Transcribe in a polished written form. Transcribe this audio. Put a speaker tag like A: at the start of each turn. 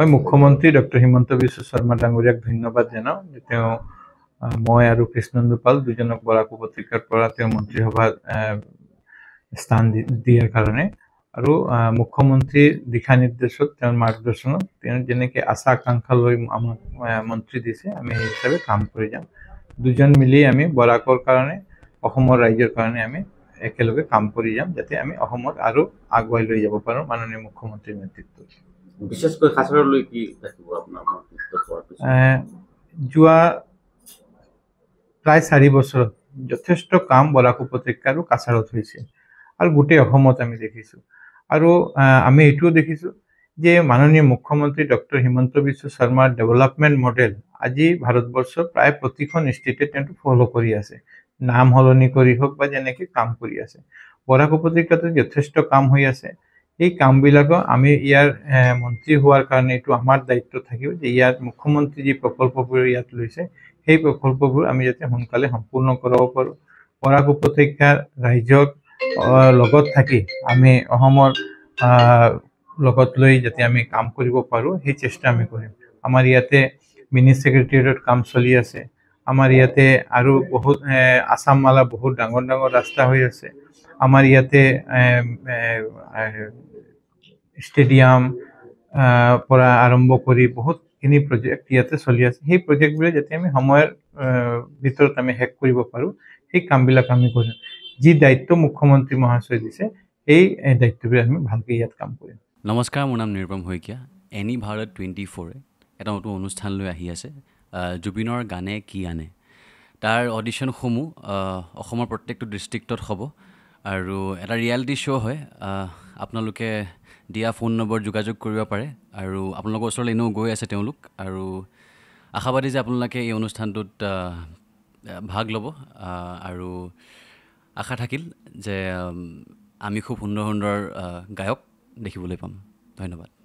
A: মই মুখ্যমন্ত্ৰী ডক্টৰ হিমন্ত বিশ্ব শৰ্মা ডাঙৰীয়াক ধন্যবাদ জনাওঁ যে তেওঁ মই আৰু কৃষ্ণেন্দু পাল দুজনক বৰাক উপত্যকাৰ পৰা তেওঁ মন্ত্ৰীসভাত স্থান দিয়াৰ কাৰণে আৰু মুখ্যমন্ত্ৰীৰ দিশা নিৰ্দেশত তেওঁৰ মাৰ্গদৰ্শনত তেওঁ যেনেকৈ আশা আকাংক্ষা লৈ আমাক মন্ত্ৰী দিছে আমি সেই হিচাপে কাম কৰি যাম দুজন মিলি আমি বৰাকৰ কাৰণে অসমৰ ৰাইজৰ কাৰণে আমি একেলগে কাম কৰি যাম যাতে আমি অসমত আৰু আগুৱাই লৈ যাব পাৰোঁ মাননীয় মুখ্যমন্ত্ৰীৰ নেতৃত্বত
B: বিশেষকৈ কাছাৰলৈ কি থাকিব আপোনাৰ
A: যোৱা প্ৰায় 4 বছৰত যথেষ্ট কাম বৰাক উপত্যকা আৰু কাছাৰত হৈছে আৰু গোটেই অসমত আমি দেখিছোঁ আৰু আমি এইটোও দেখিছোঁ যে মাননীয় মুখ্যমন্ত্ৰী ডক্টৰ হিমন্ত বিশ্ব শৰ্মাৰ ডেভেলপমেণ্ট মডেল আজি ভাৰতবৰ্ষৰ প্ৰায় প্ৰতিখন ষ্টেটে তেওঁটো ফ'ল' কৰি আছে নাম সলনি কৰি হওক বা যেনেকৈ কাম কৰি আছে বৰাক উপত্যকাটো যথেষ্ট কাম হৈ আছে এই কামবিলাকো আমি ইয়াৰ মন্ত্ৰী হোৱাৰ কাৰণে এইটো আমাৰ দায়িত্ব থাকিব যে ইয়াত মুখ্যমন্ত্ৰী যি প্ৰকল্পবোৰ ইয়াত লৈছে সেই প্ৰকল্পবোৰ আমি যাতে সোনকালে সম্পূৰ্ণ কৰাব পাৰোঁ বৰাক উপত্যকাৰ ৰাইজক লগত থাকি আমি অসমৰ লগত লৈ যাতে আমি কাম কৰিব পাৰোঁ সেই চেষ্টা আমি কৰিম আমাৰ ইয়াতে মিনি ছেক্ৰেটেৰিয়েটত কাম চলি আছে আমাৰ ইয়াতে আৰু বহুত আসাম মালা বহুত ডাঙৰ ডাঙৰ ৰাস্তা হৈ আছে আমাৰ ইয়াতে ষ্টেডিয়াম পৰা আৰম্ভ কৰি বহুতখিনি প্ৰজেক্ট ইয়াতে চলি আছে সেই প্ৰজেক্টবোৰে যাতে আমি সময়ৰ ভিতৰত আমি শেষ কৰিব পাৰোঁ সেই কামবিলাক আমি কৰিম যি দায়িত্ব মুখ্যমন্ত্ৰী মহাশয় দিছে এই দায়িত্ববোৰ আমি ভালকৈ ইয়াত কাম কৰিম
C: নমস্কাৰ মোৰ নাম নিৰুপম শইকীয়া এনি ভাৰত 24 এটা নতুন অনুষ্ঠান লৈ আহি আছে জুবিনৰ গানে কি আনে তাৰ অডিশ্যনসমূহ অসমৰ প্ৰত্যেকটো ডিষ্ট্ৰিক্টত হ'ব আৰু এটা ৰিয়েলিটি শ্ব' হয় আপোনালোকে দিয়া ফোন নম্বৰ যোগাযোগ কৰিব পাৰে আৰু আপোনালোকৰ ওচৰলৈ এনেও গৈ আছে তেওঁলোক আৰু আশাবাদী যে আপোনালোকে এই অনুষ্ঠানটোত ভাগ ল'ব আৰু আশা থাকিল যে আমি খুব সুন্দৰ সুন্দৰ গায়ক দেখিবলৈ পাম ধন্যবাদ